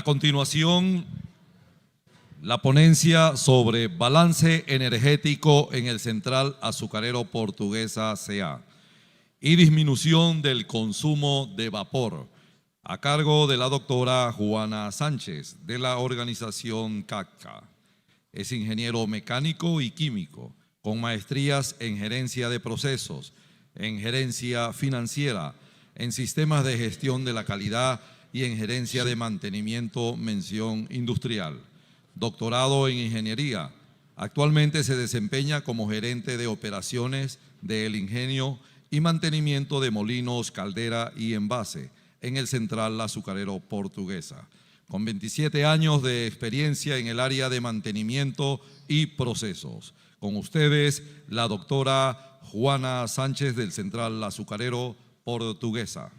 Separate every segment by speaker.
Speaker 1: A continuación, la ponencia sobre balance energético en el Central Azucarero Portuguesa S.A. y disminución del consumo de vapor, a cargo de la doctora Juana Sánchez, de la organización CACCA. Es ingeniero mecánico y químico, con maestrías en gerencia de procesos, en gerencia financiera, en sistemas de gestión de la calidad y en gerencia de mantenimiento, mención industrial. Doctorado en ingeniería. Actualmente se desempeña como gerente de operaciones del ingenio y mantenimiento de molinos, caldera y envase en el Central Azucarero Portuguesa, con 27 años de experiencia en el área de mantenimiento y procesos. Con ustedes, la doctora Juana Sánchez del Central Azucarero Portuguesa.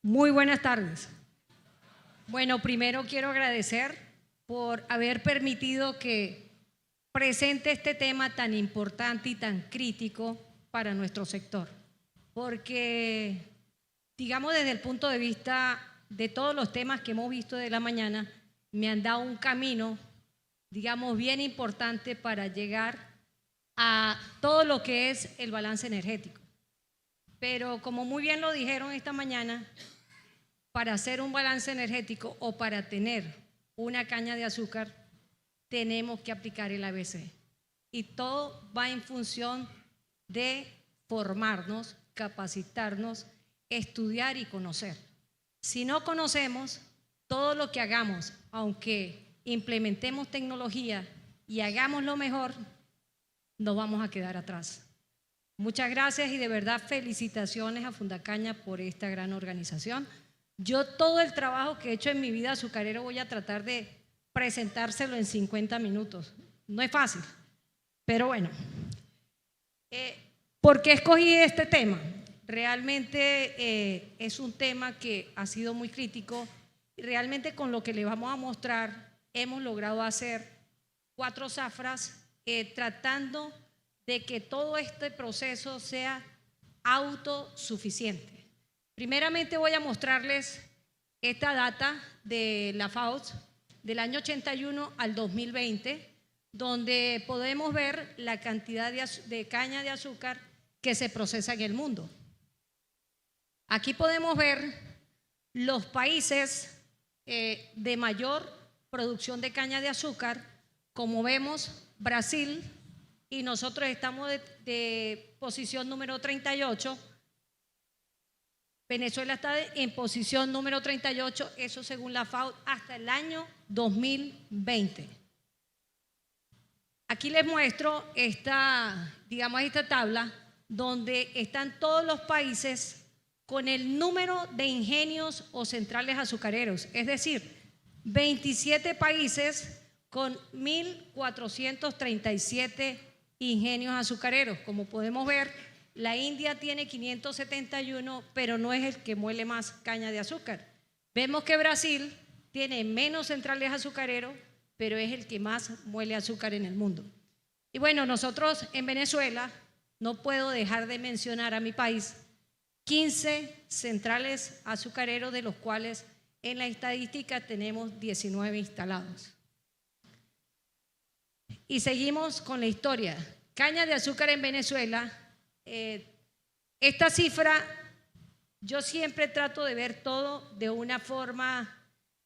Speaker 2: Muy buenas tardes. Bueno, primero quiero agradecer por haber permitido que presente este tema tan importante y tan crítico para nuestro sector, porque, digamos, desde el punto de vista de todos los temas que hemos visto de la mañana, me han dado un camino, digamos, bien importante para llegar a todo lo que es el balance energético. Pero como muy bien lo dijeron esta mañana, para hacer un balance energético o para tener una caña de azúcar, tenemos que aplicar el ABC. Y todo va en función de formarnos, capacitarnos, estudiar y conocer. Si no conocemos, todo lo que hagamos, aunque implementemos tecnología y hagamos lo mejor, nos vamos a quedar atrás. Muchas gracias y de verdad felicitaciones a Fundacaña por esta gran organización. Yo todo el trabajo que he hecho en mi vida azucarero voy a tratar de presentárselo en 50 minutos. No es fácil, pero bueno. ¿Por qué escogí este tema? Realmente es un tema que ha sido muy crítico y realmente con lo que le vamos a mostrar hemos logrado hacer 4 zafras tratando de que todo este proceso sea autosuficiente. Primeramente voy a mostrarles esta data de la FAO del año 81 al 2020, donde podemos ver la cantidad de caña de azúcar que se procesa en el mundo. Aquí podemos ver los países de mayor producción de caña de azúcar. Como vemos, Brasil, y nosotros estamos de posición número 38. Venezuela está en posición número 38, eso según la FAO, hasta el año 2020. Aquí les muestro esta tabla donde están todos los países con el número de ingenios o centrales azucareros, es decir, 27 países con 1.437 ingenios azucareros. Como podemos ver, la India tiene 571, pero no es el que muele más caña de azúcar. Vemos que Brasil tiene menos centrales azucareros, pero es el que más muele azúcar en el mundo. Y bueno, nosotros en Venezuela, no puedo dejar de mencionar a mi país, 15 centrales azucareros, de los cuales en la estadística tenemos 19 instalados. Y seguimos con la historia. Caña de azúcar en Venezuela. Esta cifra, yo siempre trato de ver todo de una forma,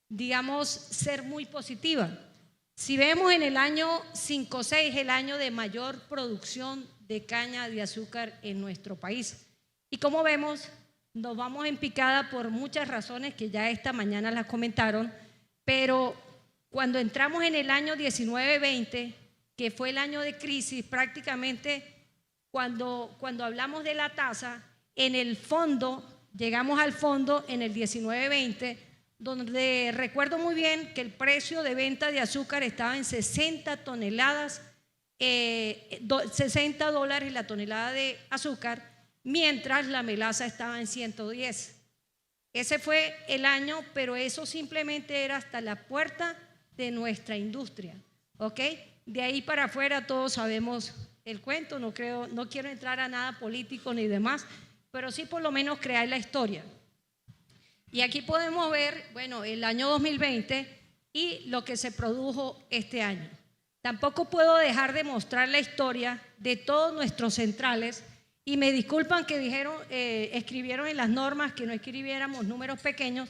Speaker 2: digamos, ser muy positiva. Si vemos en el año 5-6, el año de mayor producción de caña de azúcar en nuestro país. Y como vemos, nos vamos en picada por muchas razones que ya esta mañana las comentaron, pero cuando entramos en el año 19-20, que fue el año de crisis, prácticamente cuando hablamos de la tasa, en el fondo, llegamos al fondo en el 19-20, donde recuerdo muy bien que el precio de venta de azúcar estaba en 60 toneladas, $60 la tonelada de azúcar, mientras la melaza estaba en 110. Ese fue el año, pero eso simplemente era hasta la puerta de nuestra industria. ¿ok? De ahí para afuera todos sabemos el cuento, no quiero entrar a nada político ni demás, pero sí por lo menos crear la historia. Y aquí podemos ver, bueno, el año 2020 y lo que se produjo este año. Tampoco puedo dejar de mostrar la historia de todos nuestros centrales y me disculpan que escribieron en las normas que no escribiéramos números pequeños,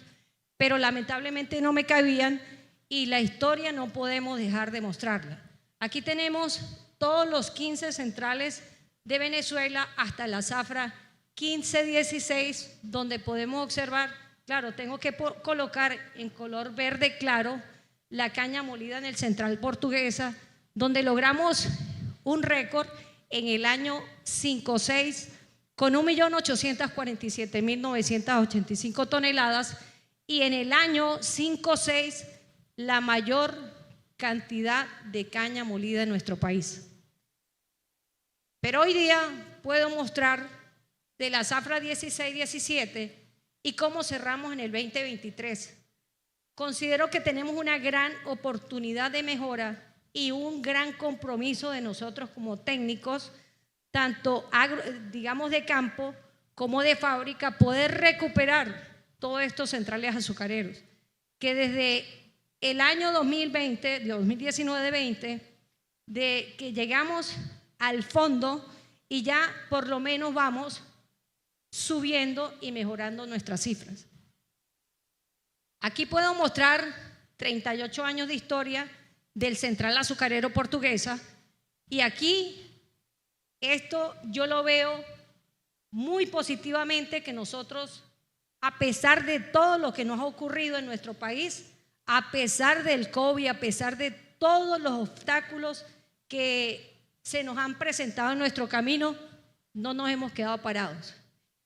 Speaker 2: pero lamentablemente no me cabían y la historia no podemos dejar de mostrarla. Aquí tenemos todos los 15 centrales de Venezuela hasta la zafra 1516, donde podemos observar, claro, tengo que colocar en color verde claro la caña molida en el Central Portuguesa, donde logramos un récord en el año 5-6 con 1.847.985 toneladas y en el año 5-6 la mayor cantidad de caña molida en nuestro país. Pero hoy día puedo mostrar de la zafra 16-17 y cómo cerramos en el 2023. Considero que tenemos una gran oportunidad de mejora y un gran compromiso de nosotros como técnicos, tanto digamos de campo como de fábrica, poder recuperar todos estos centrales azucareros, que desde el año 2020, 2019-20, de que llegamos al fondo y ya por lo menos vamos subiendo y mejorando nuestras cifras. Aquí puedo mostrar 38 años de historia del Central Azucarero Portuguesa y aquí esto yo lo veo muy positivamente, que nosotros, a pesar de todo lo que nos ha ocurrido en nuestro país, a pesar del COVID, a pesar de todos los obstáculos que se nos han presentado en nuestro camino, no nos hemos quedado parados.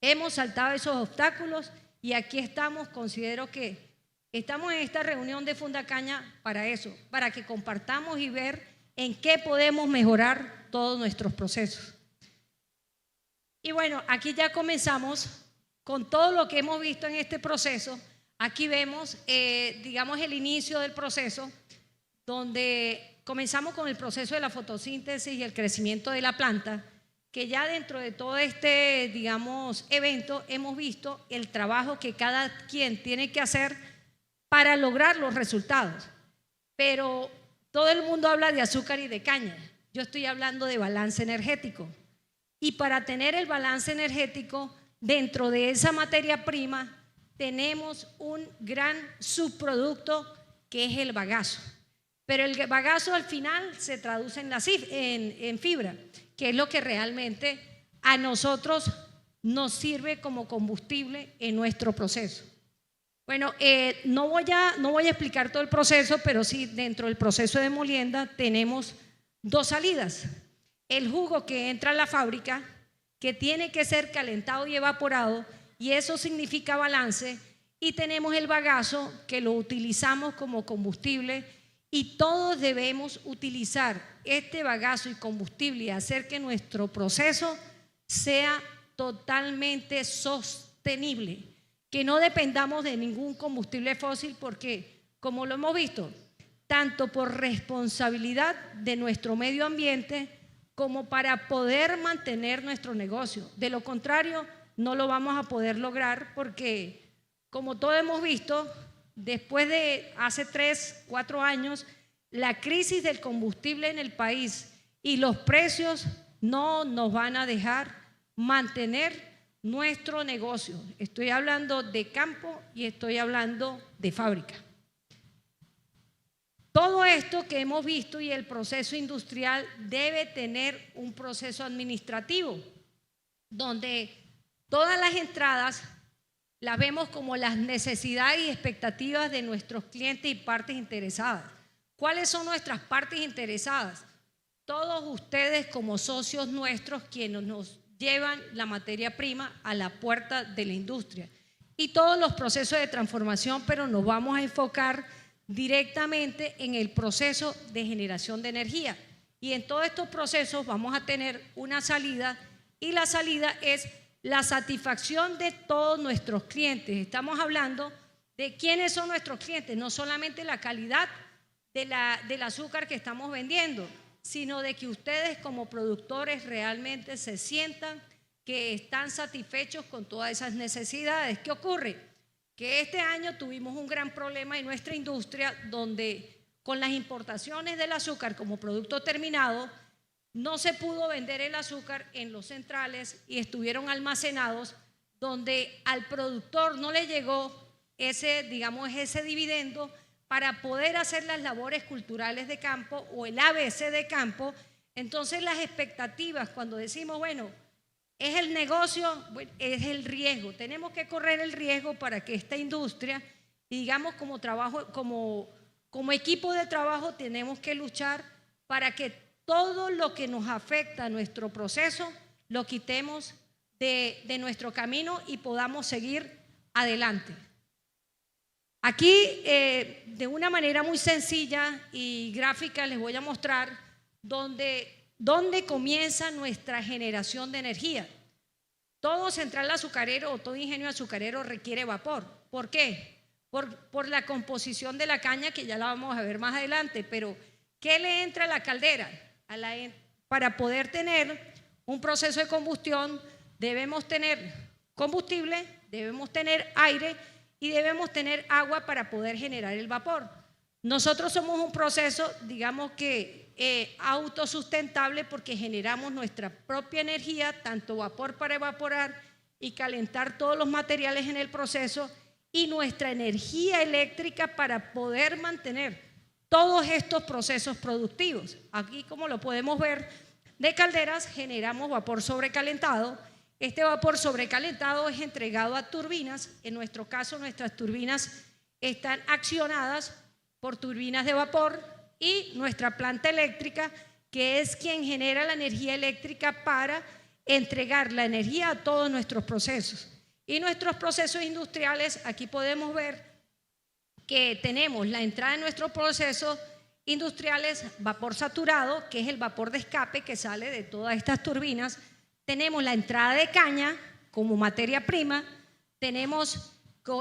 Speaker 2: Hemos saltado esos obstáculos y aquí estamos. Considero que estamos en esta reunión de Fundacaña para eso, para que compartamos y ver en qué podemos mejorar todos nuestros procesos. Y bueno, aquí ya comenzamos con todo lo que hemos visto en este proceso. Aquí vemos, digamos, el inicio del proceso, donde comenzamos con el proceso de la fotosíntesis y el crecimiento de la planta, que ya dentro de todo este, digamos, evento hemos visto el trabajo que cada quien tiene que hacer para lograr los resultados. Pero todo el mundo habla de azúcar y de caña. Yo estoy hablando de balance energético. Y para tener el balance energético dentro de esa materia prima tenemos un gran subproducto que es el bagazo. Pero el bagazo al final se traduce en fibra, que es lo que realmente a nosotros nos sirve como combustible en nuestro proceso. Bueno, no voy a explicar todo el proceso, pero sí dentro del proceso de molienda tenemos dos salidas. El jugo que entra a la fábrica, que tiene que ser calentado y evaporado, y eso significa balance, y tenemos el bagazo que lo utilizamos como combustible, y todos debemos utilizar este bagazo y combustible y hacer que nuestro proceso sea totalmente sostenible, que no dependamos de ningún combustible fósil, porque como lo hemos visto, tanto por responsabilidad de nuestro medio ambiente como para poder mantener nuestro negocio. De lo contrario, no lo vamos a poder lograr, porque como todos hemos visto, después de hace 3-4 años, la crisis del combustible en el país y los precios no nos van a dejar mantener nuestro negocio. Estoy hablando de campo y estoy hablando de fábrica. Todo esto que hemos visto y el proceso industrial debe tener un proceso administrativo, donde todas las entradas las vemos como las necesidades y expectativas de nuestros clientes y partes interesadas. ¿Cuáles son nuestras partes interesadas? Todos ustedes como socios nuestros, quienes nos llevan la materia prima a la puerta de la industria, y todos los procesos de transformación, pero nos vamos a enfocar directamente en el proceso de generación de energía. Y en todos estos procesos vamos a tener una salida, y la salida es la satisfacción de todos nuestros clientes. Estamos hablando de quiénes son nuestros clientes, no solamente la calidad del azúcar que estamos vendiendo, sino de que ustedes como productores realmente se sientan que están satisfechos con todas esas necesidades. ¿Qué ocurre? Que este año tuvimos un gran problema en nuestra industria donde con las importaciones del azúcar como producto terminado no se pudo vender el azúcar en los centrales y estuvieron almacenados donde al productor no le llegó ese dividendo para poder hacer las labores culturales de campo o el ABC de campo. Entonces las expectativas cuando decimos, bueno, es el negocio, bueno, es el riesgo. Tenemos que correr el riesgo para que esta industria, y digamos como trabajo, como equipo de trabajo, tenemos que luchar para que todo lo que nos afecta a nuestro proceso lo quitemos de nuestro camino y podamos seguir adelante. Aquí, de una manera muy sencilla y gráfica, les voy a mostrar dónde comienza nuestra generación de energía. Todo central azucarero o todo ingenio azucarero requiere vapor. ¿Por qué? Por la composición de la caña, que ya la vamos a ver más adelante, pero ¿qué le entra a la caldera? Para poder tener un proceso de combustión debemos tener combustible, debemos tener aire y debemos tener agua para poder generar el vapor. Nosotros somos un proceso, digamos que autosustentable, porque generamos nuestra propia energía, tanto vapor para evaporar y calentar todos los materiales en el proceso, y nuestra energía eléctrica para poder mantener todos estos procesos productivos. Aquí, como lo podemos ver, de calderas generamos vapor sobrecalentado. Este vapor sobrecalentado es entregado a turbinas. En nuestro caso, nuestras turbinas están accionadas por turbinas de vapor y nuestra planta eléctrica, que es quien genera la energía eléctrica para entregar la energía a todos nuestros procesos. Y nuestros procesos industriales, aquí podemos ver que tenemos la entrada de nuestros procesos industriales, vapor saturado, que es el vapor de escape que sale de todas estas turbinas. Tenemos la entrada de caña como materia prima, tenemos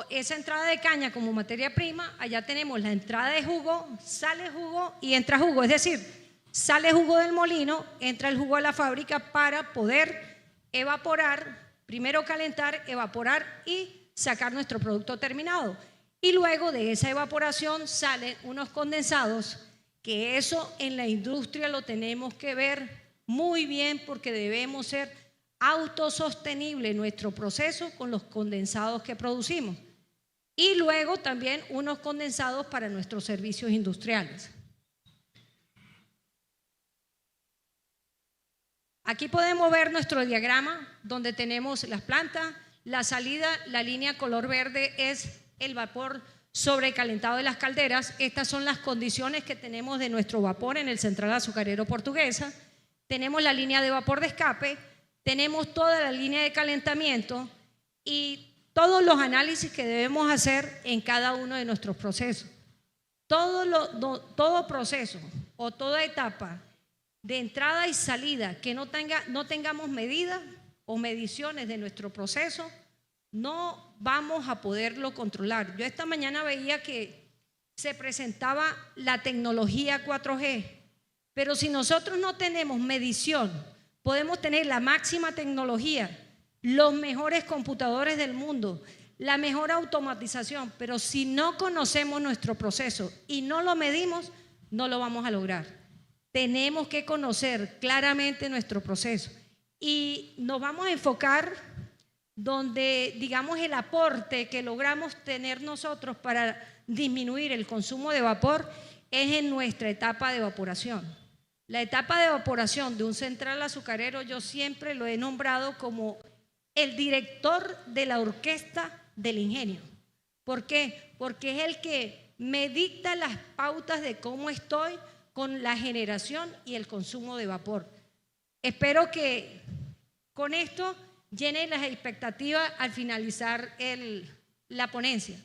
Speaker 2: esa entrada de caña como materia prima, allá tenemos la entrada de jugo, sale jugo y entra jugo, es decir, sale jugo del molino, entra el jugo a la fábrica para poder evaporar, primero calentar, evaporar y sacar nuestro producto terminado. Y luego de esa evaporación salen unos condensados, que eso en la industria lo tenemos que ver muy bien, porque debemos ser autosostenibles en nuestro proceso con los condensados que producimos. Y luego también unos condensados para nuestros servicios industriales. Aquí podemos ver nuestro diagrama donde tenemos las plantas, la salida, la línea color verde es el vapor sobrecalentado de las calderas. Estas son las condiciones que tenemos de nuestro vapor en el Central Azucarero Portuguesa. Tenemos la línea de vapor de escape, tenemos toda la línea de calentamiento y todos los análisis que debemos hacer en cada uno de nuestros procesos. Todo proceso o toda etapa de entrada y salida que no tengamos medidas o mediciones de nuestro proceso, no vamos a poderlo controlar. Yo esta mañana veía que se presentaba la tecnología 4G, pero si nosotros no tenemos medición, podemos tener la máxima tecnología, los mejores computadores del mundo, la mejor automatización, pero si no conocemos nuestro proceso y no lo medimos, no lo vamos a lograr. Tenemos que conocer claramente nuestro proceso y nos vamos a enfocar donde, digamos, el aporte que logramos tener nosotros para disminuir el consumo de vapor es en nuestra etapa de evaporación. La etapa de evaporación de un central azucarero yo siempre lo he nombrado como el director de la orquesta del ingenio. ¿Por qué? Porque es el que me dicta las pautas de cómo estoy con la generación y el consumo de vapor. Espero que con esto llene las expectativas al finalizar la ponencia.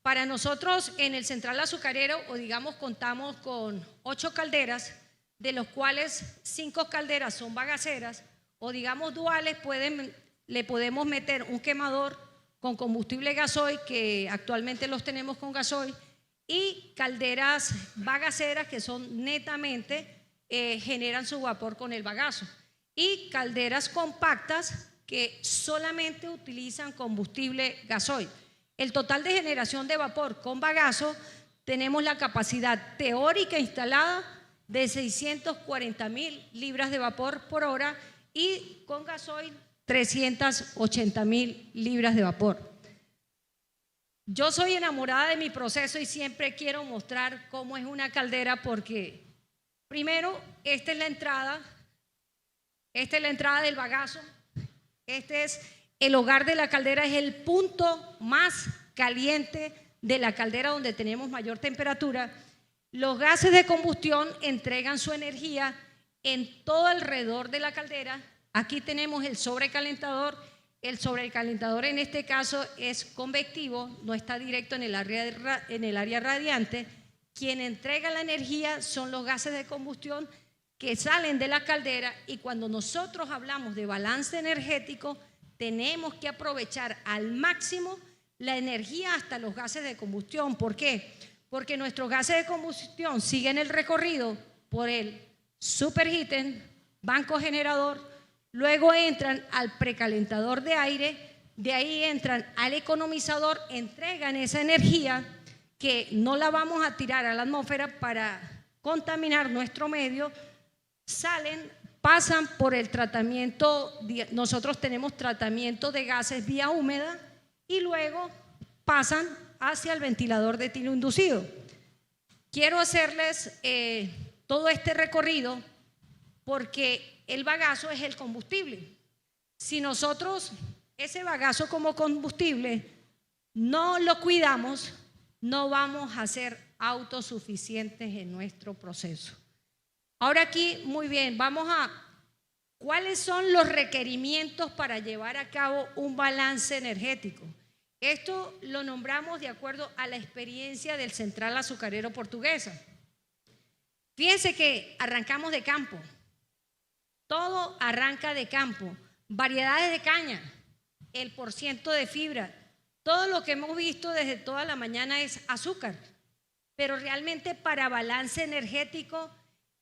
Speaker 2: Para nosotros en el Central Azucarero, o digamos, contamos con 8 calderas, de los cuales 5 calderas son bagaceras, o digamos duales, le podemos meter un quemador con combustible gasoil, que actualmente los tenemos con gasoil, y calderas bagaceras que son netamente, generan su vapor con el bagazo, y calderas compactas que solamente utilizan combustible gasoil. El total de generación de vapor con bagazo tenemos la capacidad teórica instalada de 640.000 libras de vapor por hora y con gasoil 380.000 libras de vapor. Yo soy enamorada de mi proceso y siempre quiero mostrar cómo es una caldera porque primero, esta es la entrada del bagazo, este es el hogar de la caldera, es el punto más caliente de la caldera donde tenemos mayor temperatura. Los gases de combustión entregan su energía en todo alrededor de la caldera. Aquí tenemos el sobrecalentador. El sobrecalentador en este caso es convectivo, no está directo en el área radiante. Quien entrega la energía son los gases de combustión que salen de la caldera, y cuando nosotros hablamos de balance energético tenemos que aprovechar al máximo la energía hasta los gases de combustión. ¿Por qué? Porque nuestros gases de combustión siguen el recorrido por el superheating, banco generador, luego entran al precalentador de aire, de ahí entran al economizador, entregan esa energía que no la vamos a tirar a la atmósfera para contaminar nuestro medio, salen, pasan por el tratamiento, nosotros tenemos tratamiento de gases vía húmeda y luego pasan hacia el ventilador de tiro inducido. Quiero hacerles todo este recorrido porque el bagazo es el combustible. Si nosotros ese bagazo como combustible no lo cuidamos, no vamos a ser autosuficientes en nuestro proceso. Ahora aquí, muy bien, vamos a ¿cuáles son los requerimientos para llevar a cabo un balance energético? Esto lo nombramos de acuerdo a la experiencia del Central Azucarero Portuguesa. Fíjense que arrancamos de campo, todo arranca de campo, variedades de caña, el % de fibra, todo lo que hemos visto desde toda la mañana es azúcar, pero realmente para balance energético,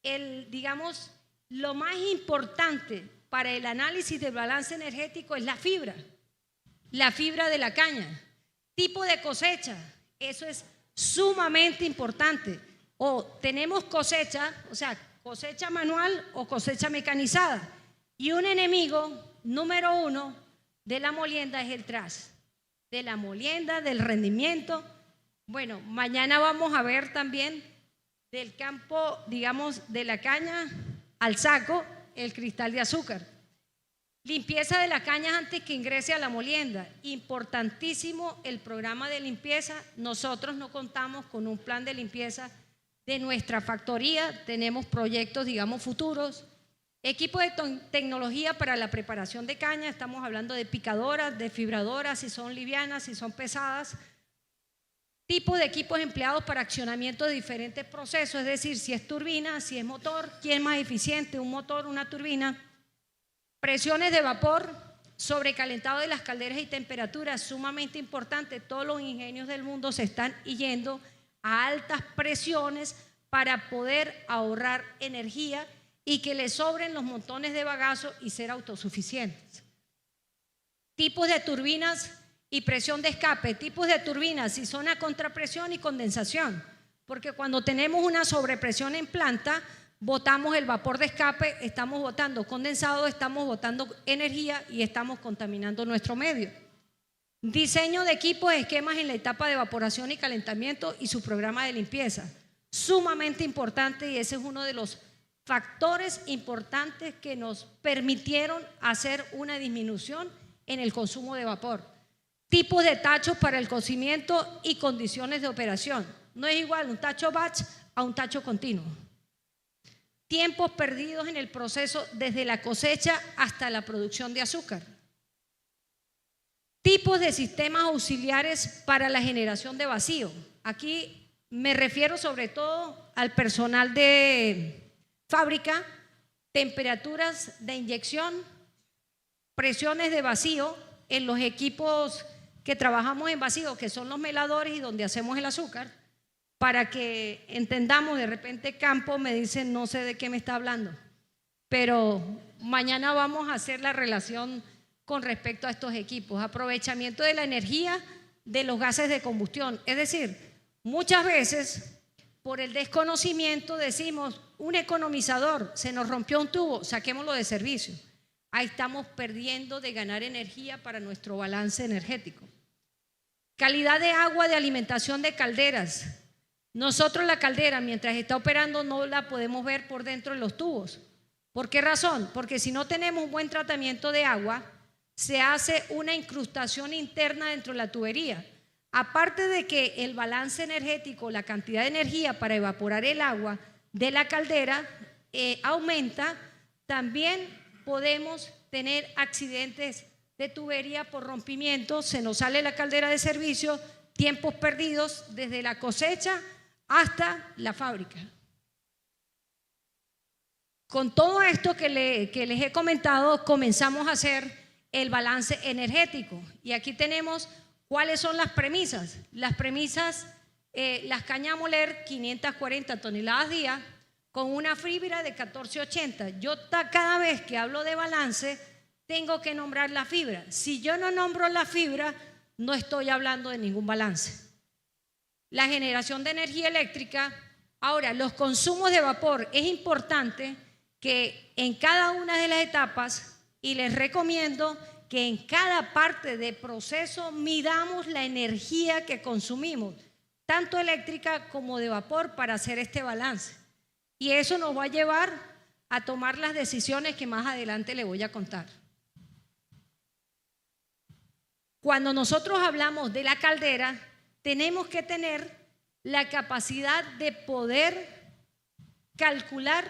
Speaker 2: digamos, lo más importante para el análisis del balance energético es la fibra de la caña, tipo de cosecha, eso es sumamente importante. O tenemos cosecha, o sea, cosecha manual o cosecha mecanizada. Y un enemigo número 1 de la molienda es el tras, de la molienda, del rendimiento. Bueno, mañana vamos a ver también del campo, digamos, de la caña al saco, el cristal de azúcar. Limpieza de la caña antes que ingrese a la molienda. Importantísimo el programa de limpieza. Nosotros no contamos con un plan de limpieza de nuestra factoría, tenemos proyectos, digamos, futuros. Equipo de tecnología para la preparación de caña, estamos hablando de picadoras, de fibradoras, si son livianas, si son pesadas. Tipo de equipos empleados para accionamiento de diferentes procesos, es decir, si es turbina, si es motor, ¿quién es más eficiente? ¿Un motor, una turbina? Presiones de vapor, sobrecalentado de las calderas y temperaturas, sumamente importante. Todos los ingenios del mundo se están yendo a altas presiones para poder ahorrar energía y que les sobren los montones de bagazo y ser autosuficientes. Tipos de turbinas y presión de escape. Tipos de turbinas, si son a contrapresión y condensación, porque cuando tenemos una sobrepresión en planta, botamos el vapor de escape, estamos botando condensado, estamos botando energía y estamos contaminando nuestro medio. Diseño de equipos, esquemas en la etapa de evaporación y calentamiento y su programa de limpieza. Sumamente importante, y ese es uno de los factores importantes que nos permitieron hacer una disminución en el consumo de vapor. Tipos de tachos para el cocimiento y condiciones de operación. No es igual un tacho batch a un tacho continuo. Tiempos perdidos en el proceso desde la cosecha hasta la producción de azúcar. Tipos de sistemas auxiliares para la generación de vacío. Aquí me refiero sobre todo al personal de fábrica, temperaturas de inyección, presiones de vacío en los equipos que trabajamos en vacío, que son los meladores y donde hacemos el azúcar. para que entendamos. De repente Campo me dice, no sé de qué me está hablando, pero mañana vamos a hacer la relación con respecto a estos equipos. Aprovechamiento de la energía de los gases de combustión. Es decir, muchas veces por el desconocimiento decimos, un economizador, se nos rompió un tubo, saquémoslo de servicio. Ahí estamos perdiendo de ganar energía para nuestro balance energético. Calidad de agua de alimentación de calderas. Nosotros la caldera, mientras está operando, no la podemos ver por dentro de los tubos. ¿Por qué razón? Porque si no tenemos un buen tratamiento de agua, se hace una incrustación interna dentro de la tubería. Aparte de que el balance energético, la cantidad de energía para evaporar el agua de la caldera aumenta, también podemos tener accidentes de tubería por rompimiento, se nos sale la caldera de servicio, tiempos perdidos desde la cosecha hasta la fábrica. Con todo esto que les he comentado, comenzamos a hacer el balance energético. Y aquí tenemos cuáles son las premisas. Las premisas, las cañas a moler, 540 toneladas día, con una fibra de 1480. Yo cada vez que hablo de balance, tengo que nombrar la fibra. Si yo no nombro la fibra, no estoy hablando de ningún balance. La generación de energía eléctrica. Ahora, los consumos de vapor. Es importante que en cada una de las etapas, y les recomiendo que en cada parte del proceso midamos la energía que consumimos, tanto eléctrica como de vapor, para hacer este balance. Y eso nos va a llevar a tomar las decisiones que más adelante les voy a contar. Cuando nosotros hablamos de la caldera, tenemos que tener la capacidad de poder calcular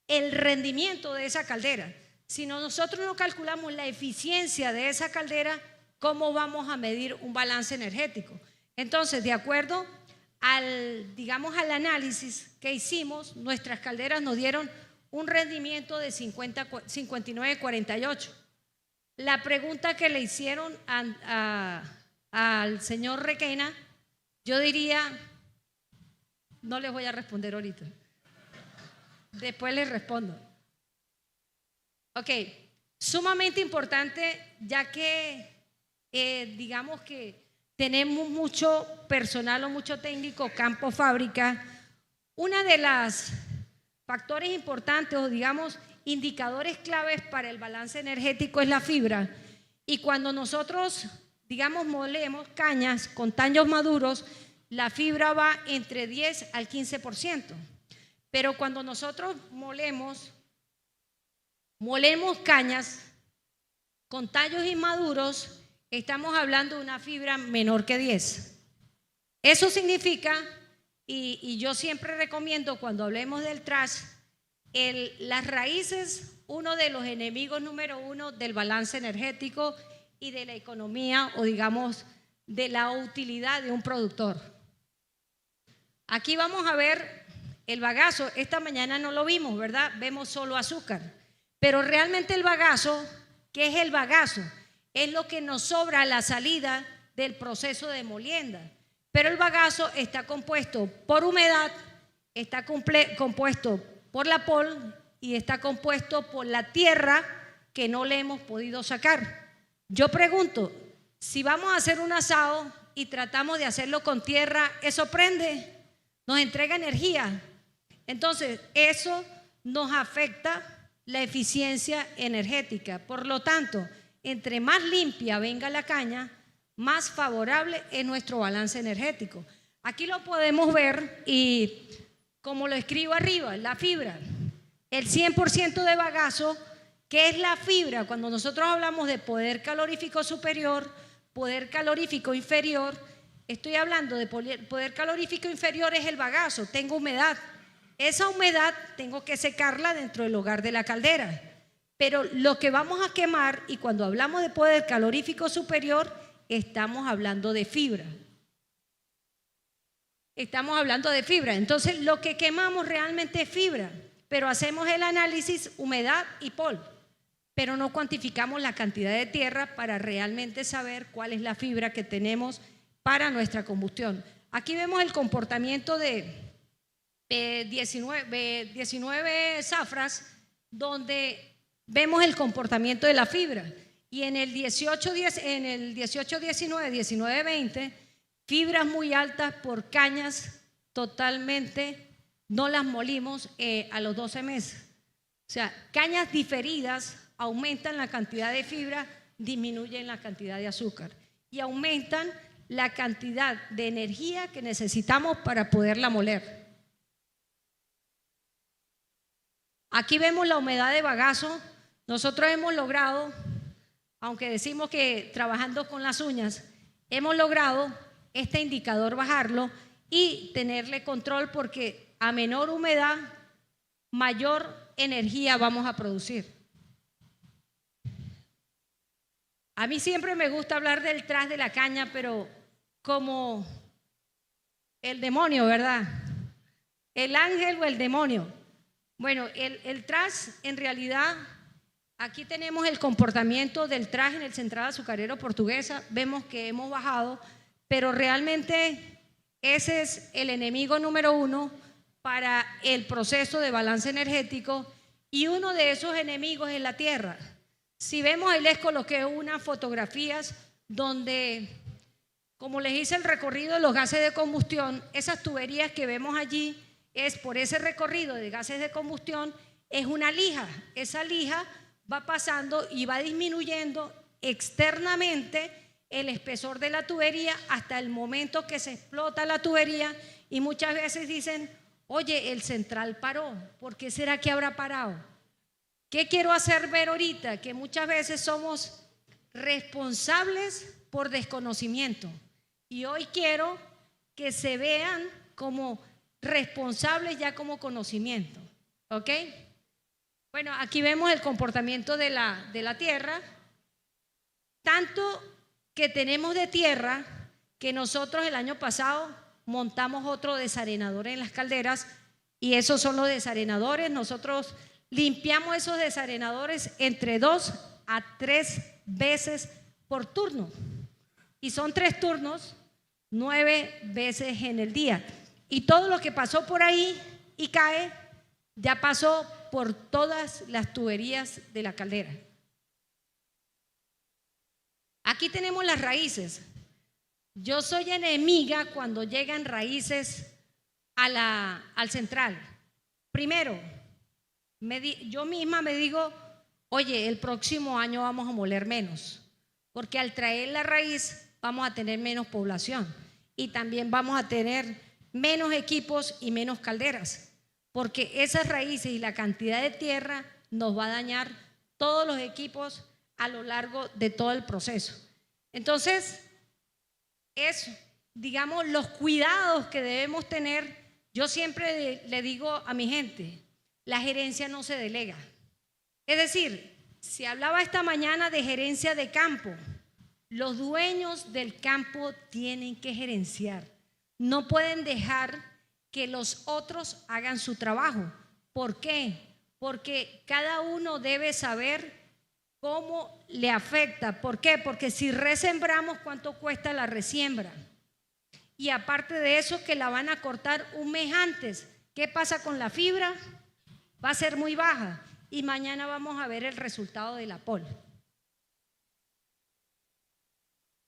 Speaker 2: el rendimiento de esa caldera. Si nosotros no calculamos la eficiencia de esa caldera, ¿cómo vamos a medir un balance energético? Entonces, de acuerdo al análisis que hicimos, nuestras calderas nos dieron un rendimiento de 59,48. La pregunta que le hicieron al señor Requena, yo diría, no les voy a responder ahorita, después les respondo. Ok, sumamente importante, ya que digamos que tenemos mucho personal o mucho técnico, campo, fábrica. Una de las factores importantes o indicadores claves para el balance energético es la fibra. Y cuando nosotros, molemos cañas con tallos maduros, la fibra va entre 10 al 15%. Pero cuando nosotros molemos cañas con tallos inmaduros, estamos hablando de una fibra menor que 10. Eso significa, y yo siempre recomiendo cuando hablemos del trash, las raíces, uno de los enemigos número uno del balance energético y de la economía o de la utilidad de un productor. Aquí vamos a ver el bagazo. Esta mañana no lo vimos, ¿verdad? Vemos solo azúcar. Pero realmente el bagazo, ¿qué es el bagazo? Es lo que nos sobra a la salida del proceso de molienda. Pero el bagazo está compuesto por humedad, está compuesto por la pol y está compuesto por la tierra que no le hemos podido sacar. Yo pregunto, si vamos a hacer un asado y tratamos de hacerlo con tierra, ¿eso prende? ¿Nos entrega energía? Entonces, eso nos afecta la eficiencia energética. Por lo tanto, entre más limpia venga la caña, más favorable es nuestro balance energético. Aquí lo podemos ver y como lo escribo arriba, la fibra, el 100% de bagazo. ¿Qué es la fibra? Cuando nosotros hablamos de poder calorífico superior, poder calorífico inferior, estoy hablando de poder calorífico inferior es el bagazo. Tengo humedad. Esa humedad tengo que secarla dentro del hogar de la caldera. Pero lo que vamos a quemar, y cuando hablamos de poder calorífico superior, estamos hablando de fibra. Estamos hablando de fibra. Entonces, lo que quemamos realmente es fibra, pero hacemos el análisis humedad y pol, pero no cuantificamos la cantidad de tierra para realmente saber cuál es la fibra que tenemos para nuestra combustión. Aquí vemos el comportamiento de 19 zafras, donde vemos el comportamiento de la fibra. Y en el 18-19, 19-20, fibras muy altas por cañas totalmente, no las molimos a los 12 meses. O sea, cañas diferidas aumentan la cantidad de fibra, disminuyen la cantidad de azúcar y aumentan la cantidad de energía que necesitamos para poderla moler. Aquí vemos la humedad de bagazo. Nosotros hemos logrado, aunque decimos que trabajando con las uñas, hemos logrado este indicador bajarlo y tenerle control, porque a menor humedad, mayor energía vamos a producir. A mí siempre me gusta hablar del tras de la caña, pero como el demonio, ¿verdad? El ángel o el demonio. Bueno, el tras, en realidad, aquí tenemos el comportamiento del tras en el Central Azucarero Portuguesa. Vemos que hemos bajado, pero realmente ese es el enemigo número uno para el proceso de balance energético, y uno de esos enemigos es la tierra. Si vemos, ahí les coloqué unas fotografías donde, como les hice el recorrido de los gases de combustión, esas tuberías que vemos allí, es por ese recorrido de gases de combustión, es una lija. Esa lija va pasando y va disminuyendo externamente el espesor de la tubería hasta el momento que se explota la tubería, y muchas veces dicen: oye, el central paró. ¿Por qué será que habrá parado? ¿Qué quiero hacer ver ahorita? Que muchas veces somos responsables por desconocimiento, y hoy quiero que se vean como responsables ya como conocimiento. ¿Ok? Bueno, aquí vemos el comportamiento de la tierra, tanto que tenemos de tierra que nosotros el año pasado montamos otro desarenador en las calderas, y esos son los desarenadores. Nosotros limpiamos esos desarenadores entre 2 a 3 veces por turno, y son 3 turnos, 9 veces en el día. Y todo lo que pasó por ahí y cae, ya pasó por todas las tuberías de la caldera. Aquí tenemos las raíces. Yo soy enemiga cuando llegan raíces al central. Primero, yo misma me digo: oye, el próximo año vamos a moler menos, porque al traer la raíz vamos a tener menos población, y también vamos a tener menos equipos y menos calderas, porque esas raíces y la cantidad de tierra nos va a dañar todos los equipos a lo largo de todo el proceso. Entonces, eso, digamos, los cuidados que debemos tener. Yo siempre le digo a mi gente: la gerencia no se delega. Es decir, si hablaba esta mañana de gerencia de campo, los dueños del campo tienen que gerenciar. No pueden dejar que los otros hagan su trabajo. ¿Por qué? Porque cada uno debe saber cómo le afecta. ¿Por qué? Porque si resembramos, ¿cuánto cuesta la resiembra? Y aparte de eso, que la van a cortar un mes antes. ¿Qué pasa con la fibra? Va a ser muy baja, y mañana vamos a ver el resultado de la pol.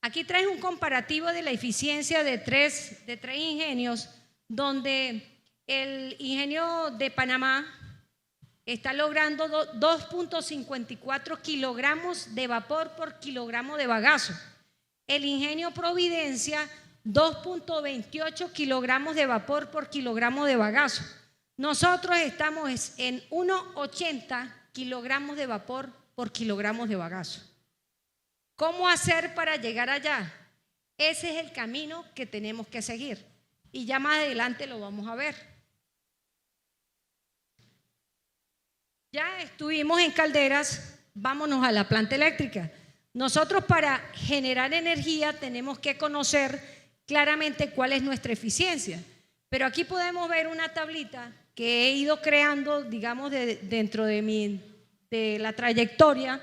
Speaker 2: Aquí traes un comparativo de la eficiencia de tres ingenios, donde el ingenio de Panamá está logrando 2.54 kilogramos de vapor por kilogramo de bagazo. El ingenio Providencia, 2.28 kilogramos de vapor por kilogramo de bagazo. Nosotros estamos en 1.80 kilogramos de vapor por kilogramo de bagazo. ¿Cómo hacer para llegar allá? Ese es el camino que tenemos que seguir, y ya más adelante lo vamos a ver. Ya estuvimos en calderas, vámonos a la planta eléctrica. Nosotros, para generar energía, tenemos que conocer claramente cuál es nuestra eficiencia. Pero aquí podemos ver una tablita que he ido creando, digamos, dentro de la trayectoria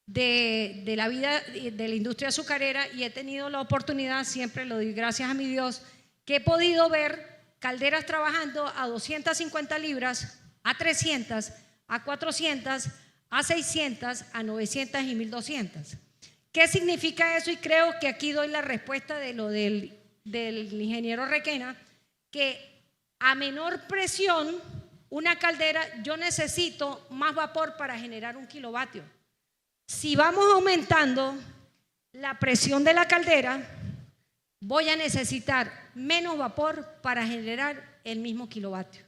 Speaker 2: de la vida de la industria azucarera, y he tenido la oportunidad, siempre lo doy gracias a mi Dios, que he podido ver calderas trabajando a 250 libras, a 300, a 400, a 600, a 900 y 1200. ¿Qué significa eso? Y creo que aquí doy la respuesta de lo del ingeniero Requena, que a menor presión, una caldera, yo necesito más vapor para generar 1 kilovatio. Si vamos aumentando la presión de la caldera, voy a necesitar menos vapor para generar el mismo kilovatio.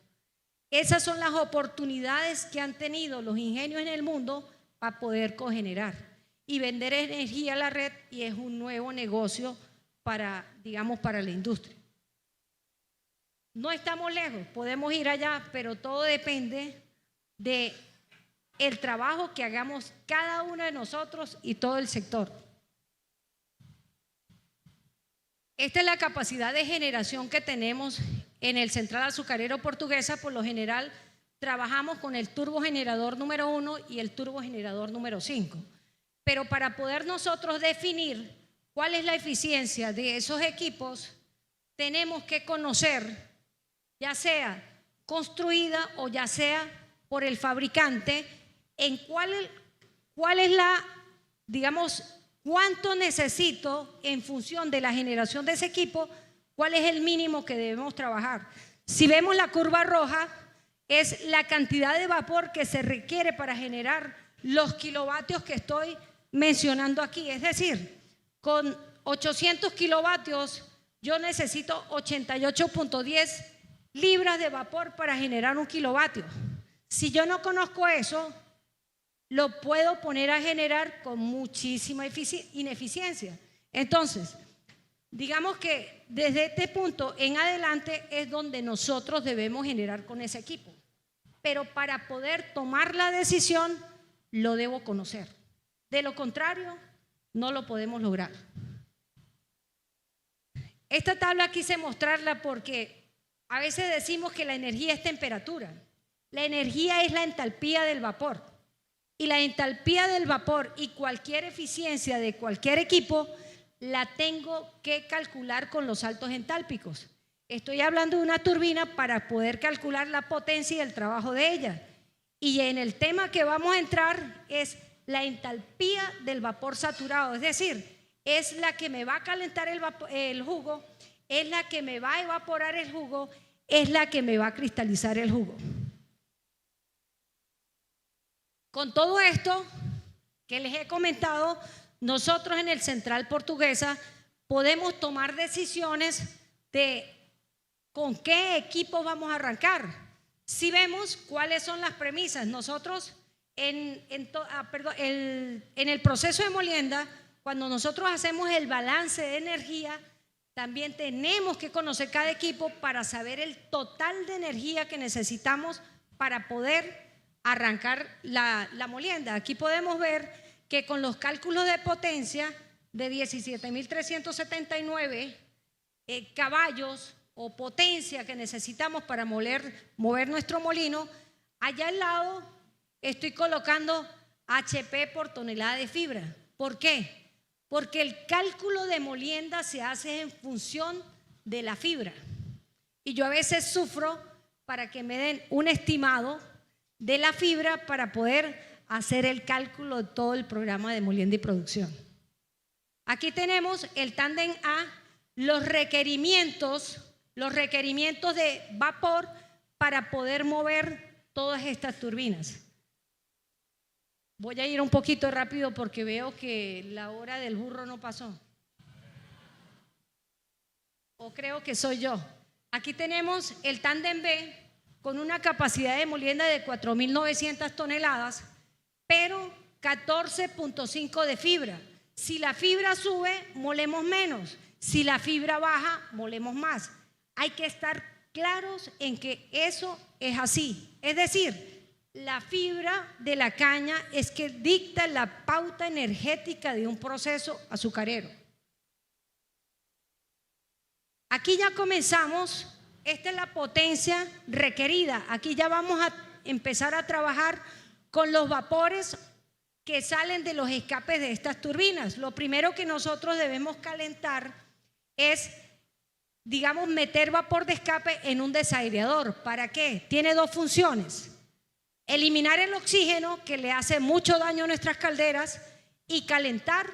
Speaker 2: Esas son las oportunidades que han tenido los ingenios en el mundo para poder cogenerar y vender energía a la red, y es un nuevo negocio para, digamos, para la industria. No estamos lejos, podemos ir allá, pero todo depende de el trabajo que hagamos cada uno de nosotros y todo el sector. Esta es la capacidad de generación que tenemos en el Central Azucarero Portuguesa. Por lo general, trabajamos con el turbogenerador número 1 y el turbogenerador número 5. Pero para poder nosotros definir cuál es la eficiencia de esos equipos, tenemos que conocer, ya sea construida o ya sea por el fabricante, en cuál es la, digamos, cuánto necesito en función de la generación de ese equipo, cuál es el mínimo que debemos trabajar. Si vemos la curva roja, es la cantidad de vapor que se requiere para generar los kilovatios que estoy mencionando aquí. Es decir, con 800 kilovatios yo necesito 88.10 libras de vapor para generar 1 kilovatio. Si yo no conozco eso, lo puedo poner a generar con muchísima ineficiencia. Entonces, digamos que desde este punto en adelante es donde nosotros debemos generar con ese equipo. Pero para poder tomar la decisión, lo debo conocer. De lo contrario, no lo podemos lograr. Esta tabla quise mostrarla porque a veces decimos que la energía es temperatura. La energía es la entalpía del vapor. Y la entalpía del vapor y cualquier eficiencia de cualquier equipo la tengo que calcular con los saltos entálpicos. Estoy hablando de una turbina para poder calcular la potencia y el trabajo de ella. Y en el tema que vamos a entrar es la entalpía del vapor saturado, es decir, es la que me va a calentar el jugo, es la que me va a evaporar el jugo, es la que me va a cristalizar el jugo. Con todo esto que les he comentado, nosotros en el Central Portuguesa podemos tomar decisiones de con qué equipos vamos a arrancar. Si vemos cuáles son las premisas, nosotros en el proceso de molienda, cuando nosotros hacemos el balance de energía, también tenemos que conocer cada equipo para saber el total de energía que necesitamos para poder arrancar la molienda. Aquí podemos ver que con los cálculos de potencia de 17.379 caballos o potencia que necesitamos para mover nuestro molino, allá al lado estoy colocando HP por tonelada de fibra. ¿Por qué? Porque el cálculo de molienda se hace en función de la fibra. Y yo a veces sufro para que me den un estimado de la fibra para poder hacer el cálculo de todo el programa de molienda y producción. Aquí tenemos el tándem A, los requerimientos de vapor para poder mover todas estas turbinas. Voy a ir un poquito rápido porque veo que la hora del burro no pasó. O creo que soy yo. Aquí tenemos el tándem B con una capacidad de molienda de 4.900 toneladas, pero 14.5 de fibra. Si la fibra sube, molemos menos. Si la fibra baja, molemos más. Hay que estar claros en que eso es así. Es decir, la fibra de la caña es que dicta la pauta energética de un proceso azucarero. Aquí ya comenzamos, esta es la potencia requerida. Aquí ya vamos a empezar a trabajar con los vapores que salen de los escapes de estas turbinas. Lo primero que nosotros debemos calentar es digamos, meter vapor de escape en un desaireador. ¿Para qué? Tiene dos funciones: eliminar el oxígeno, que le hace mucho daño a nuestras calderas, y calentar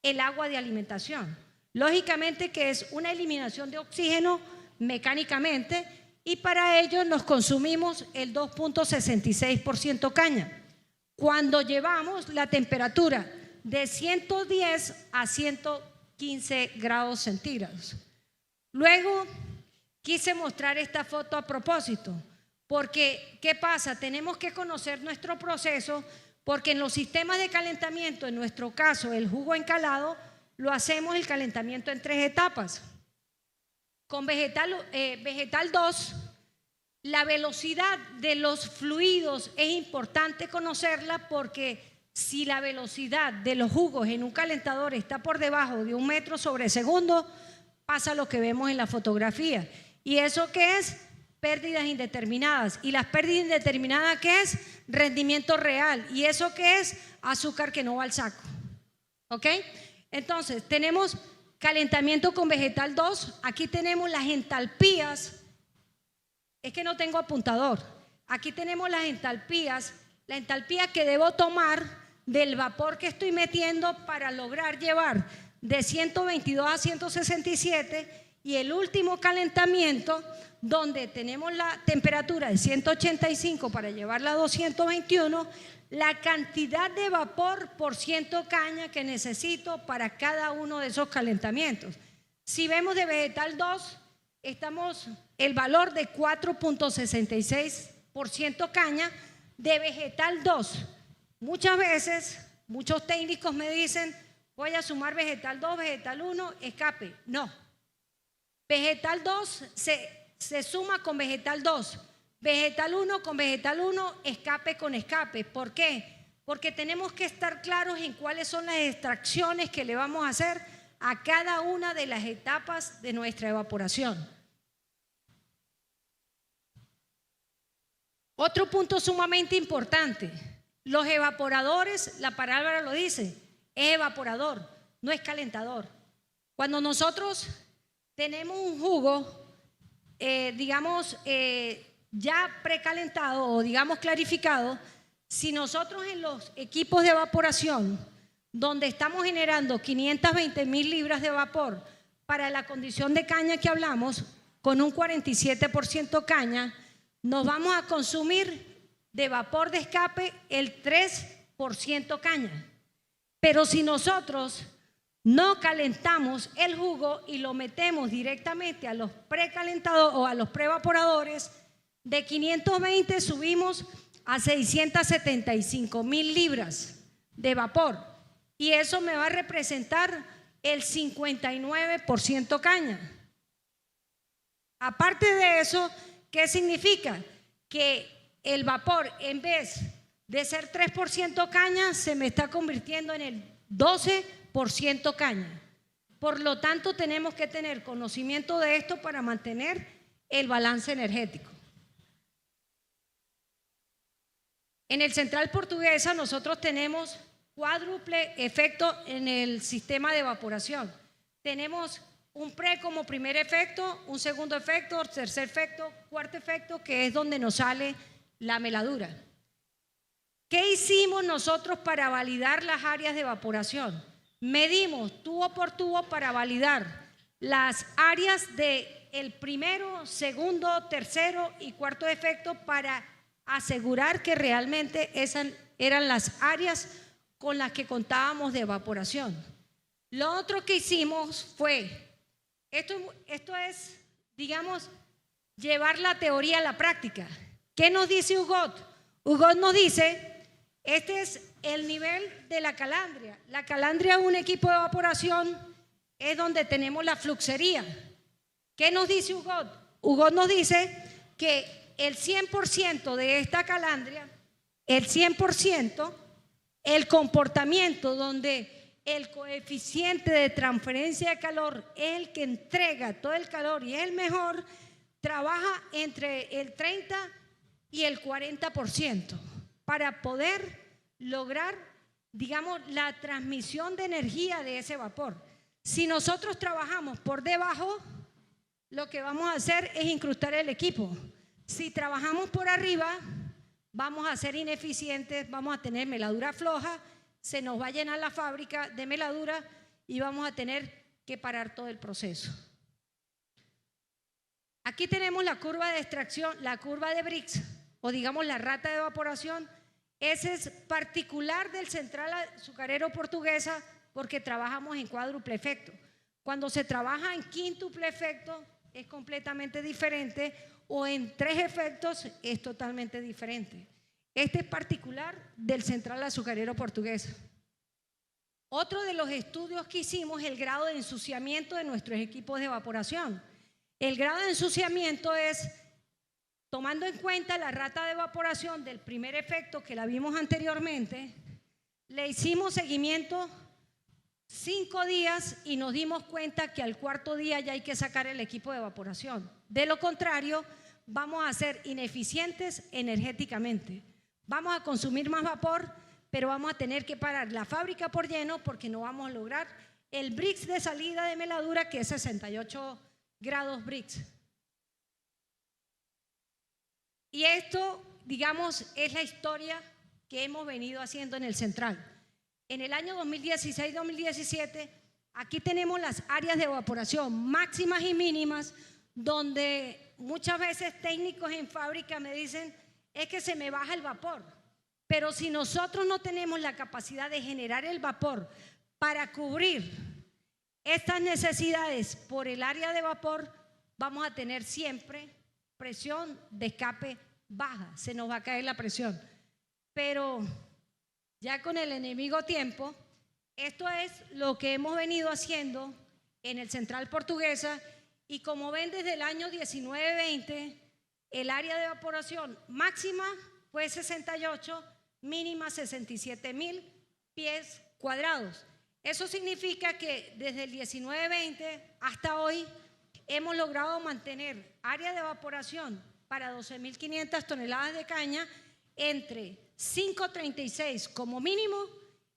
Speaker 2: el agua de alimentación. Lógicamente que es una eliminación de oxígeno mecánicamente, y para ello nos consumimos el 2.66% caña, cuando llevamos la temperatura de 110 a 115 grados centígrados. Luego quise mostrar esta foto a propósito, porque ¿qué pasa? Tenemos que conocer nuestro proceso, porque en los sistemas de calentamiento, en nuestro caso el jugo encalado, lo hacemos el calentamiento en 3 etapas. Con vegetal 2, la velocidad de los fluidos es importante conocerla, porque si la velocidad de los jugos en un calentador está por debajo de 1 metro sobre segundo, pasa lo que vemos en la fotografía. ¿Y eso qué es? Pérdidas indeterminadas. ¿Y las pérdidas indeterminadas qué es? Rendimiento real. ¿Y eso qué es? Azúcar que no va al saco. ¿Ok? Entonces, tenemos calentamiento con vegetal 2. Aquí tenemos las entalpías. Es que no tengo apuntador. Aquí tenemos las entalpías. La entalpía que debo tomar del vapor que estoy metiendo para lograr llevar de 122 a 167, y el último calentamiento donde tenemos la temperatura de 185 para llevarla a 221, la cantidad de vapor por ciento caña que necesito para cada uno de esos calentamientos. Si vemos de vegetal 2, estamos el valor de 4.66% caña de vegetal 2. Muchas veces, muchos técnicos me dicen, voy a sumar vegetal 2, vegetal 1, escape. No. Vegetal 2 se suma con vegetal 2. Vegetal 1 con vegetal 1, escape con escape. ¿Por qué? Porque tenemos que estar claros en cuáles son las extracciones que le vamos a hacer a cada una de las etapas de nuestra evaporación. Otro punto sumamente importante: los evaporadores, la palabra lo dice, es evaporador, no es calentador. Cuando nosotros tenemos un jugo, ya precalentado o digamos clarificado, si nosotros en los equipos de evaporación, donde estamos generando 520,000 libras de vapor para la condición de caña que hablamos, con un 47% caña, nos vamos a consumir de vapor de escape el 3% caña. Pero si nosotros no calentamos el jugo y lo metemos directamente a los precalentados o a los preevaporadores, de 520 subimos a 675,000 libras de vapor, y eso me va a representar el 59% caña. Aparte de eso, ¿qué significa? Que el vapor, en vez de ser 3% caña, se me está convirtiendo en el 12% caña. Por lo tanto, tenemos que tener conocimiento de esto para mantener el balance energético. En el Central Portuguesa nosotros tenemos cuádruple efecto en el sistema de evaporación. Tenemos un pre como primer efecto, un segundo efecto, tercer efecto, cuarto efecto, que es donde nos sale la meladura. ¿Qué hicimos nosotros para validar las áreas de evaporación? Medimos tubo por tubo para validar las áreas del primero, segundo, tercero y cuarto efecto, para asegurar que realmente esas eran las áreas con las que contábamos de evaporación. Lo otro que hicimos fue, esto es, digamos, llevar la teoría a la práctica. ¿Qué nos dice Hugot? Hugot nos dice, este es el nivel de la calandria. La calandria, un equipo de evaporación, es donde tenemos la fluxería. ¿Qué nos dice Hugot? Hugot nos dice que el 100% de esta calandria, el 100%, el comportamiento donde el coeficiente de transferencia de calor es el que entrega todo el calor y es el mejor, trabaja entre el 30 y el 40% para poder lograr, digamos, la transmisión de energía de ese vapor. Si nosotros trabajamos por debajo, lo que vamos a hacer es incrustar el equipo. Si trabajamos por arriba, vamos a ser ineficientes, vamos a tener meladura floja, se nos va a llenar la fábrica de meladura y vamos a tener que parar todo el proceso. Aquí tenemos la curva de extracción, la curva de Brix, o digamos la rata de evaporación. Ese es particular del Central Azucarero Portuguesa porque trabajamos en cuádruple efecto. Cuando se trabaja en quíntuple efecto es completamente diferente, o en 3 efectos es totalmente diferente. Este es particular del Central Azucarero Portuguesa. Otro de los estudios que hicimos es el grado de ensuciamiento de nuestros equipos de evaporación. El grado de ensuciamiento es, tomando en cuenta la rata de evaporación del primer efecto que la vimos anteriormente, le hicimos seguimiento 5 días y nos dimos cuenta que al 4.º día ya hay que sacar el equipo de evaporación. De lo contrario, vamos a ser ineficientes energéticamente. Vamos a consumir más vapor, pero vamos a tener que parar la fábrica por lleno porque no vamos a lograr el Brix de salida de meladura, que es 68 grados Brix. Y esto, digamos, es la historia que hemos venido haciendo en el Central. En el año 2016-2017, aquí tenemos las áreas de evaporación máximas y mínimas, donde muchas veces técnicos en fábrica me dicen, es que se me baja el vapor. Pero si nosotros no tenemos la capacidad de generar el vapor para cubrir estas necesidades por el área de vapor, vamos a tener siempre presión de escape baja, se nos va a caer la presión. Pero ya con el enemigo tiempo, esto es lo que hemos venido haciendo en el Central Portuguesa, y como ven, desde el año 19-20 el área de evaporación máxima fue 68, mínima 67.000 pies cuadrados. Eso significa que desde el 19-20 hasta hoy hemos logrado mantener área de evaporación para 12.500 toneladas de caña entre 5.36 como mínimo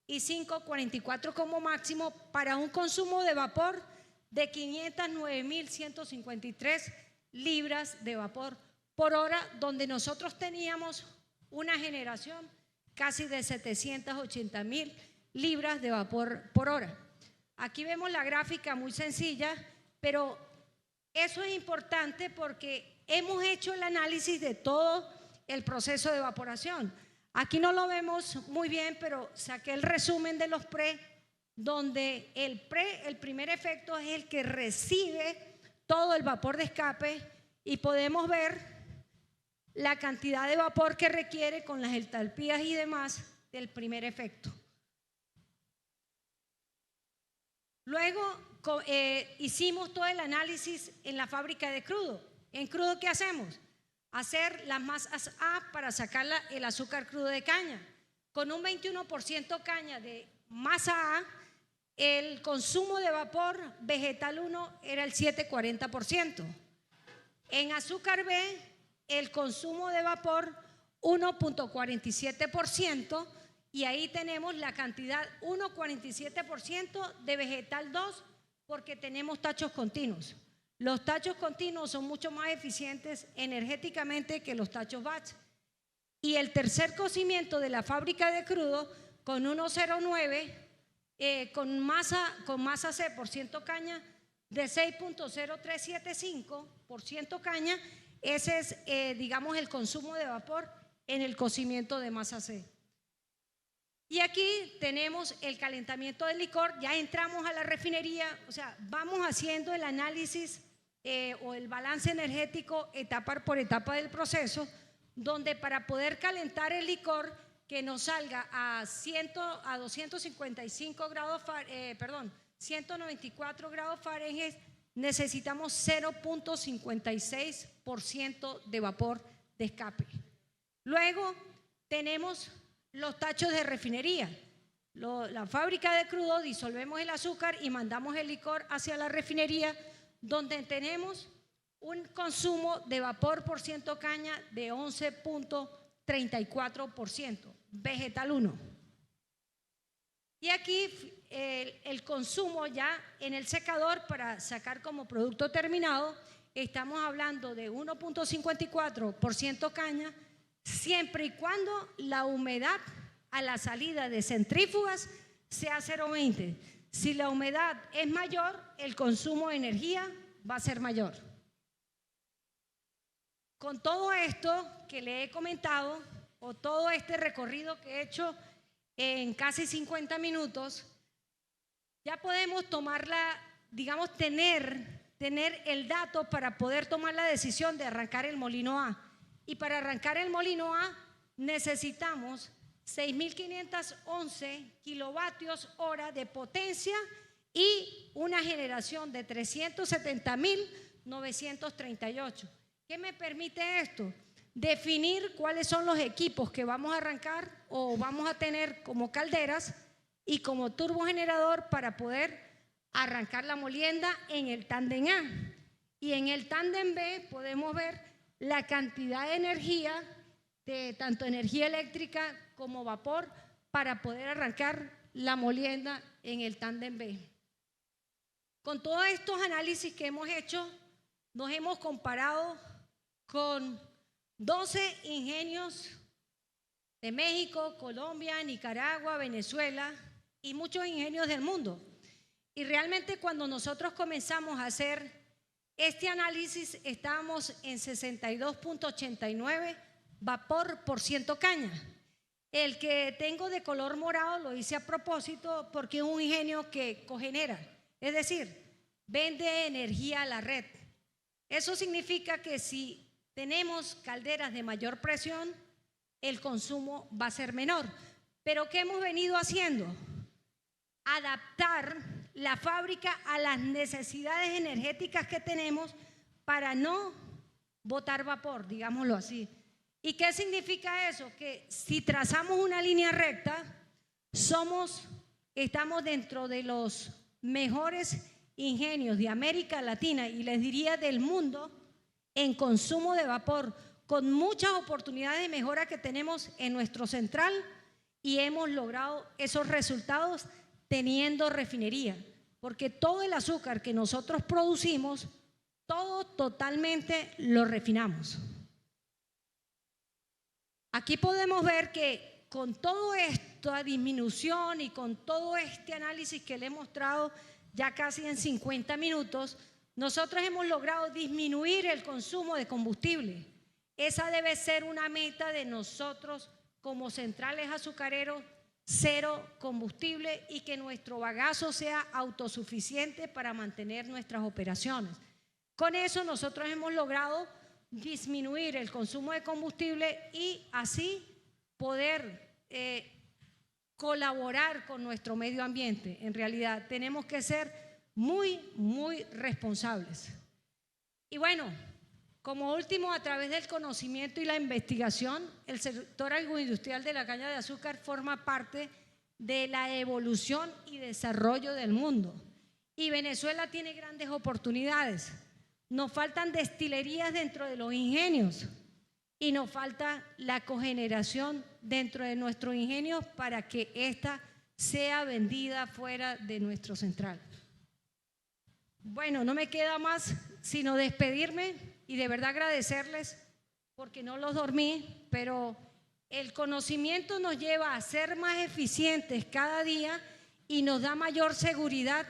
Speaker 2: y 5.44 como máximo, para un consumo de vapor de 509.153 libras de vapor por hora, donde nosotros teníamos una generación casi de 780.000 libras de vapor por hora. Aquí vemos la gráfica muy sencilla, pero eso es importante porque hemos hecho el análisis de todo el proceso de evaporación. Aquí no lo vemos muy bien, pero saqué el resumen de los pre, donde el primer efecto es el que recibe todo el vapor de escape, y podemos ver la cantidad de vapor que requiere con las entalpías y demás del primer efecto. Luego hicimos todo el análisis en la fábrica de crudo. En crudo, ¿qué hacemos? Hacer las masas A para sacar el azúcar crudo de caña. Con un 21% caña de masa A, el consumo de vapor vegetal 1 era el 7,40%. En azúcar B, el consumo de vapor 1,47%, y ahí tenemos la cantidad 1,47% de vegetal 2, porque tenemos tachos continuos. Los tachos continuos son mucho más eficientes energéticamente que los tachos batch. Y el tercer cocimiento de la fábrica de crudo con 1,09, con masa C por ciento caña de 6,0375% caña. Ese es, digamos, el consumo de vapor en el cocimiento de masa C. Y aquí tenemos el calentamiento del licor. Ya entramos a la refinería, o sea, vamos haciendo el análisis o el balance energético etapa por etapa del proceso, donde para poder calentar el licor que nos salga a 255 grados, 194 grados Fahrenheit, necesitamos 0,56% de vapor de escape. Luego tenemos los tachos de refinería. La fábrica de crudo, disolvemos el azúcar y mandamos el licor hacia la refinería, donde tenemos un consumo de vapor por ciento caña de 11,34%, vegetal 1. Y aquí el consumo ya en el secador para sacar como producto terminado estamos hablando de 1.54% caña, siempre y cuando la humedad a la salida de centrífugas sea 0,20. Si la humedad es mayor, el consumo de energía va a ser mayor. Con todo esto que le he comentado, o todo este recorrido que he hecho en casi 50 minutos, ya podemos digamos, tener el dato para poder tomar la decisión de arrancar el molino A. Y para arrancar el molino A necesitamos 6.511 kilovatios hora de potencia y una generación de 370.938. ¿Qué me permite esto? Definir cuáles son los equipos que vamos a arrancar o vamos a tener como calderas y como turbogenerador para poder arrancar la molienda en el tándem A. Y en el tándem B podemos ver la cantidad de energía, de tanto energía eléctrica como vapor, para poder arrancar la molienda en el tándem B. Con todos estos análisis que hemos hecho, nos hemos comparado con 12 ingenios de México, Colombia, Nicaragua, Venezuela y muchos ingenios del mundo. Y realmente cuando nosotros comenzamos a hacer este análisis estábamos en 62.89 vapor por ciento caña. El que tengo de color morado lo hice a propósito porque es un ingenio que cogenera, es decir, vende energía a la red. Eso significa que si tenemos calderas de mayor presión, el consumo va a ser menor. Pero ¿qué hemos venido haciendo? Adaptar la fábrica a las necesidades energéticas que tenemos para no botar vapor, digámoslo así. ¿Y qué significa eso? Que si trazamos una línea recta, estamos dentro de los mejores ingenios de América Latina y les diría del mundo en consumo de vapor, con muchas oportunidades de mejora que tenemos en nuestro central y hemos logrado esos resultados teniendo refinería, porque todo el azúcar que nosotros producimos, todo totalmente lo refinamos. Aquí podemos ver que con toda esta disminución y con todo este análisis que le he mostrado ya casi en 50 minutos, nosotros hemos logrado disminuir el consumo de combustible. Esa debe ser una meta de nosotros como centrales azucareros, cero combustible y que nuestro bagazo sea autosuficiente para mantener nuestras operaciones. Con eso nosotros hemos logrado disminuir el consumo de combustible y así poder colaborar con nuestro medio ambiente. En realidad tenemos que ser muy responsables. Y bueno, como último, a través del conocimiento y la investigación, el sector agroindustrial de la caña de azúcar forma parte de la evolución y desarrollo del mundo. Y Venezuela tiene grandes oportunidades. Nos faltan destilerías dentro de los ingenios y nos falta la cogeneración dentro de nuestros ingenios para que ésta sea vendida fuera de nuestro central. Bueno, no me queda más sino despedirme y de verdad agradecerles porque no los dormí, pero el conocimiento nos lleva a ser más eficientes cada día y nos da mayor seguridad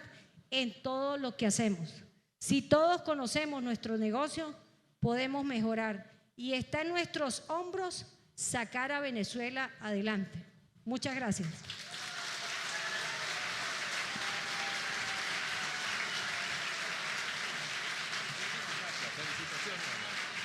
Speaker 2: en todo lo que hacemos. Si todos conocemos nuestro negocio, podemos mejorar y está en nuestros hombros sacar a Venezuela adelante. Muchas gracias.